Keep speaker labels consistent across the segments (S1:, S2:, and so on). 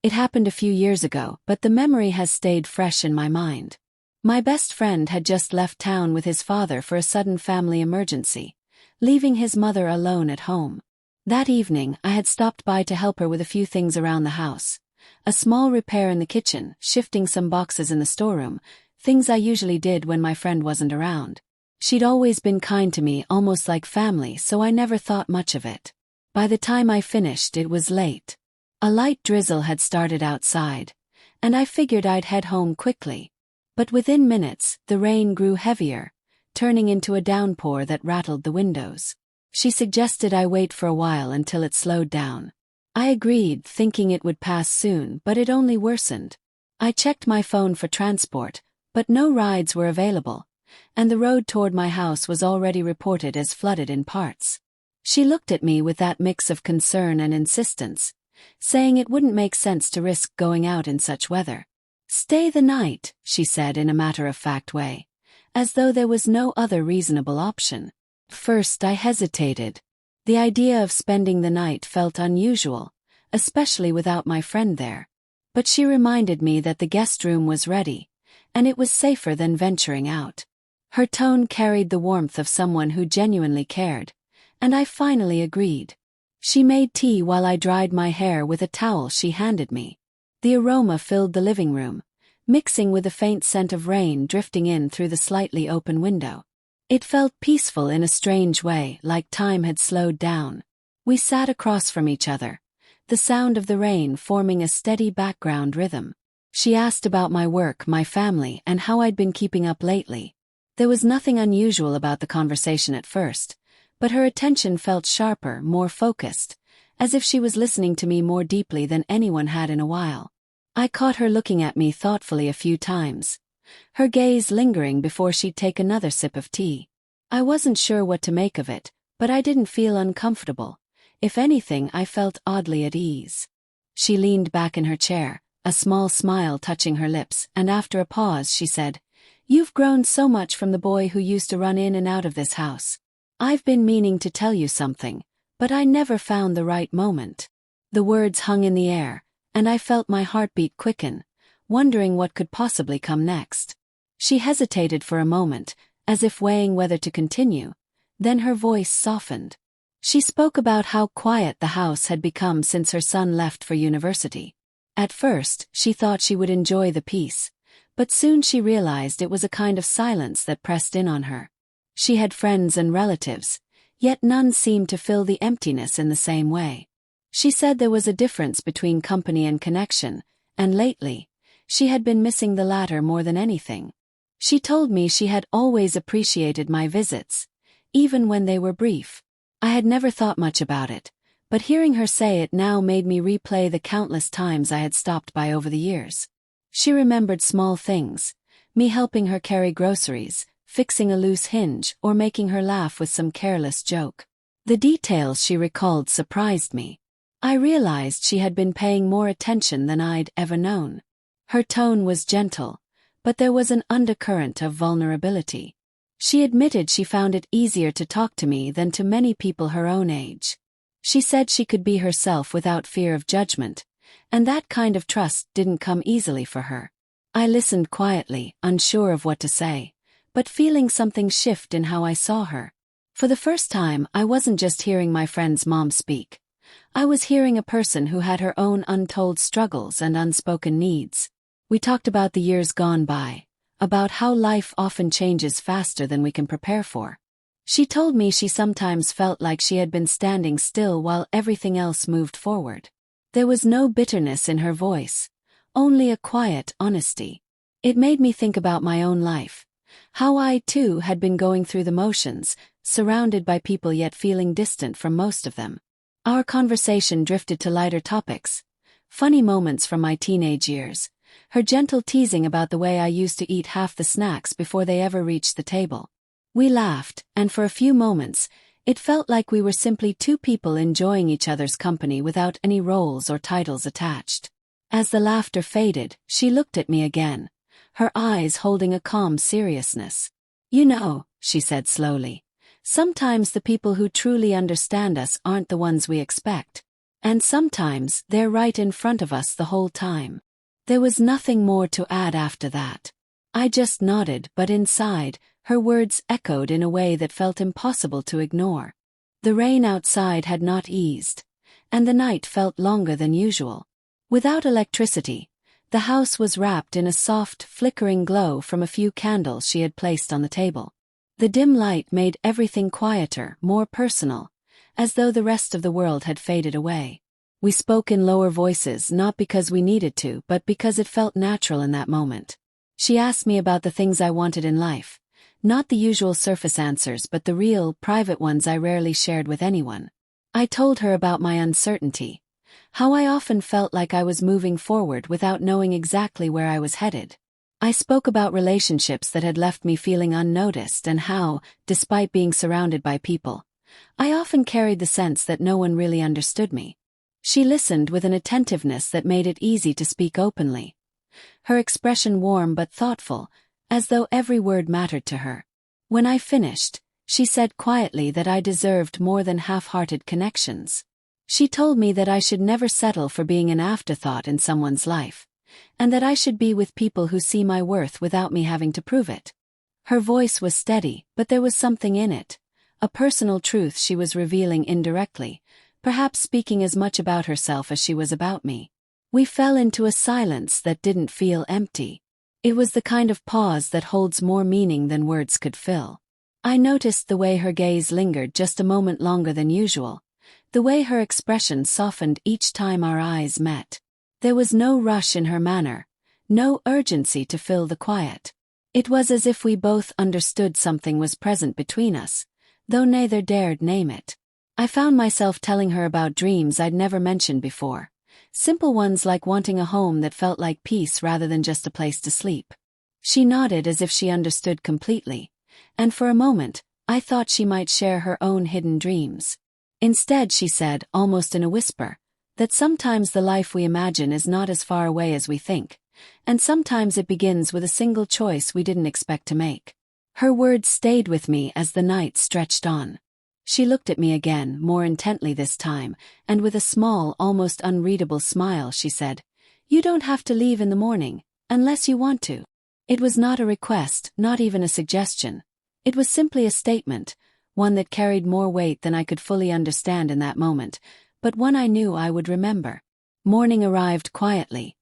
S1: It happened a few years ago, but the memory has stayed fresh in my mind. My best friend had just left town with his father for a sudden family emergency, leaving his mother alone at home. That evening, I had stopped by to help her with a few things around the house. A small repair in the kitchen, shifting some boxes in the storeroom, things I usually did when my friend wasn't around. She'd always been kind to me, almost like family, so I never thought much of it. By the time I finished, it was late. A light drizzle had started outside, and I figured I'd head home quickly. But within minutes, the rain grew heavier, turning into a downpour that rattled the windows. She suggested I wait for a while until it slowed down. I agreed, thinking it would pass soon, but it only worsened. I checked my phone for transport, but no rides were available, and the road toward my house was already reported as flooded in parts. She looked at me with that mix of concern and insistence, saying it wouldn't make sense to risk going out in such weather. "Stay the night," she said in a matter-of-fact way, as though there was no other reasonable option. First, I hesitated. The idea of spending the night felt unusual, especially without my friend there. But she reminded me that the guest room was ready, and it was safer than venturing out. Her tone carried the warmth of someone who genuinely cared, and I finally agreed. She made tea while I dried my hair with a towel she handed me. The aroma filled the living room, mixing with the faint scent of rain drifting in through the slightly open window. It felt peaceful in a strange way, like time had slowed down. We sat across from each other, the sound of the rain forming a steady background rhythm. She asked about my work, my family, and how I'd been keeping up lately. There was nothing unusual about the conversation at first, but her attention felt sharper, more focused, as if she was listening to me more deeply than anyone had in a while. I caught her looking at me thoughtfully a few times, her gaze lingering before she'd take another sip of tea. I wasn't sure what to make of it, but I didn't feel uncomfortable. If anything, I felt oddly at ease. She leaned back in her chair, a small smile touching her lips, and after a pause she said, "You've grown so much from the boy who used to run in and out of this house. I've been meaning to tell you something, but I never found the right moment." The words hung in the air, and I felt my heartbeat quicken, wondering what could possibly come next. She hesitated for a moment, as if weighing whether to continue, then her voice softened. She spoke about how quiet the house had become since her son left for university. At first, she thought she would enjoy the peace, but soon she realized it was a kind of silence that pressed in on her. She had friends and relatives, yet none seemed to fill the emptiness in the same way. She said there was a difference between company and connection, and lately, she had been missing the latter more than anything. She told me she had always appreciated my visits, even when they were brief. I had never thought much about it, but hearing her say it now made me replay the countless times I had stopped by over the years. She remembered small things, me helping her carry groceries, fixing a loose hinge, or making her laugh with some careless joke. The details she recalled surprised me. I realized she had been paying more attention than I'd ever known. Her tone was gentle, but there was an undercurrent of vulnerability. She admitted she found it easier to talk to me than to many people her own age. She said she could be herself without fear of judgment, and that kind of trust didn't come easily for her. I listened quietly, unsure of what to say, but feeling something shift in how I saw her. For the first time, I wasn't just hearing my friend's mom speak. I was hearing a person who had her own untold struggles and unspoken needs. We talked about the years gone by, about how life often changes faster than we can prepare for. She told me she sometimes felt like she had been standing still while everything else moved forward. There was no bitterness in her voice, only a quiet honesty. It made me think about my own life, how I too had been going through the motions, surrounded by people yet feeling distant from most of them. Our conversation drifted to lighter topics, funny moments from my teenage years, her gentle teasing about the way I used to eat half the snacks before they ever reached the table. We laughed, and for a few moments, it felt like we were simply two people enjoying each other's company without any roles or titles attached. As the laughter faded, she looked at me again, her eyes holding a calm seriousness. "You know," she said slowly, "sometimes the people who truly understand us aren't the ones we expect. And sometimes they're right in front of us the whole time. There was nothing more to add after that. I just nodded, but inside, her words echoed in a way that felt impossible to ignore. The rain outside had not eased, and the night felt longer than usual. Without electricity, the house was wrapped in a soft, flickering glow from a few candles she had placed on the table. The dim light made everything quieter, more personal, as though the rest of the world had faded away. We spoke in lower voices, not because we needed to, but because it felt natural in that moment. She asked me about the things I wanted in life. Not the usual surface answers, but the real, private ones I rarely shared with anyone. I told her about my uncertainty, how I often felt like I was moving forward without knowing exactly where I was headed. I spoke about relationships that had left me feeling unnoticed and how, despite being surrounded by people, I often carried the sense that no one really understood me. She listened with an attentiveness that made it easy to speak openly. Her expression warm but thoughtful, as though every word mattered to her. When I finished, she said quietly that I deserved more than half-hearted connections. She told me that I should never settle for being an afterthought in someone's life, and that I should be with people who see my worth without me having to prove it. Her voice was steady, but there was something in it, a personal truth she was revealing indirectly, perhaps speaking as much about herself as she was about me. We fell into a silence that didn't feel empty. It was the kind of pause that holds more meaning than words could fill. I noticed the way her gaze lingered just a moment longer than usual, the way her expression softened each time our eyes met. There was no rush in her manner, no urgency to fill the quiet. It was as if we both understood something was present between us, though neither dared name it. I found myself telling her about dreams I'd never mentioned before. Simple ones like wanting a home that felt like peace rather than just a place to sleep. She nodded as if she understood completely, and for a moment, I thought she might share her own hidden dreams. Instead, she said, almost in a whisper, that sometimes the life we imagine is not as far away as we think, and sometimes it begins with a single choice we didn't expect to make. Her words stayed with me as the night stretched on. She looked at me again, more intently this time, and with a small, almost unreadable smile she said, "You don't have to leave in the morning, unless you want to." It was not a request, not even a suggestion. It was simply a statement, one that carried more weight than I could fully understand in that moment, but one I knew I would remember. Morning arrived quietly,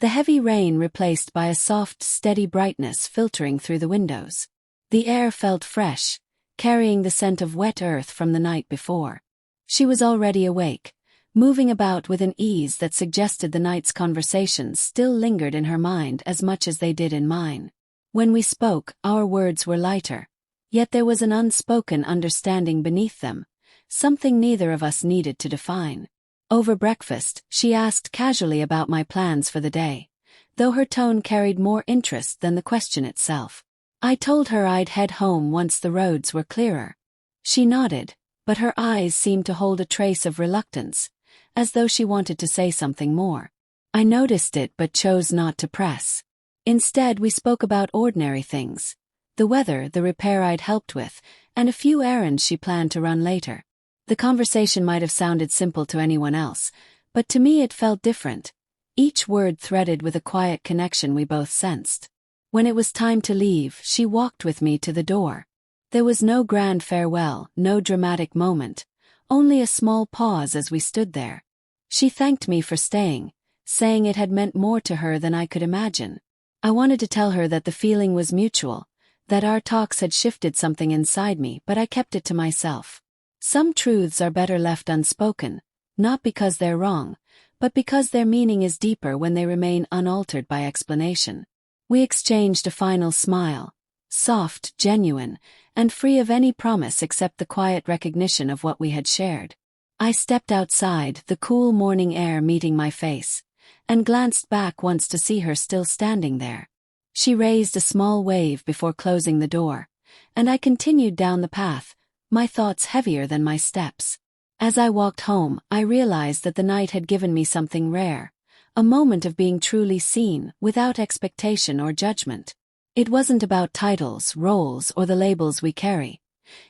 S1: the heavy rain replaced by a soft, steady brightness filtering through the windows. The air felt fresh, carrying the scent of wet earth from the night before. She was already awake, moving about with an ease that suggested the night's conversations still lingered in her mind as much as they did in mine. When we spoke, our words were lighter, yet there was an unspoken understanding beneath them, something neither of us needed to define. Over breakfast, she asked casually about my plans for the day, though her tone carried more interest than the question itself. I told her I'd head home once the roads were clearer. She nodded, but her eyes seemed to hold a trace of reluctance, as though she wanted to say something more. I noticed it but chose not to press. Instead, we spoke about ordinary things: the weather, the repair I'd helped with, and a few errands she planned to run later. The conversation might have sounded simple to anyone else, but to me it felt different, each word threaded with a quiet connection we both sensed. When it was time to leave, she walked with me to the door. There was no grand farewell, no dramatic moment, only a small pause as we stood there. She thanked me for staying, saying it had meant more to her than I could imagine. I wanted to tell her that the feeling was mutual, that our talks had shifted something inside me, but I kept it to myself. Some truths are better left unspoken, not because they're wrong, but because their meaning is deeper when they remain unaltered by explanation. We exchanged a final smile, soft, genuine, and free of any promise except the quiet recognition of what we had shared. I stepped outside, the cool morning air meeting my face, and glanced back once to see her still standing there. She raised a small wave before closing the door, and I continued down the path, my thoughts heavier than my steps. As I walked home, I realized that the night had given me something rare. A moment of being truly seen, without expectation or judgment. It wasn't about titles, roles, or the labels we carry.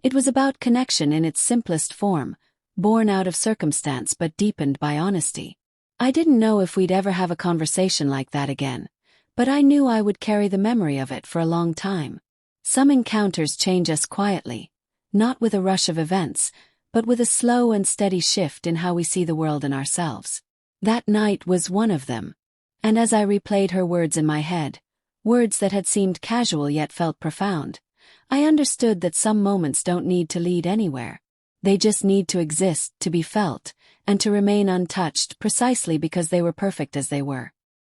S1: It was about connection in its simplest form, born out of circumstance but deepened by honesty. I didn't know if we'd ever have a conversation like that again, but I knew I would carry the memory of it for a long time. Some encounters change us quietly, not with a rush of events, but with a slow and steady shift in how we see the world and ourselves. That night was one of them. And as I replayed her words in my head, words that had seemed casual yet felt profound, I understood that some moments don't need to lead anywhere. They just need to exist, to be felt, and to remain untouched precisely because they were perfect as they were.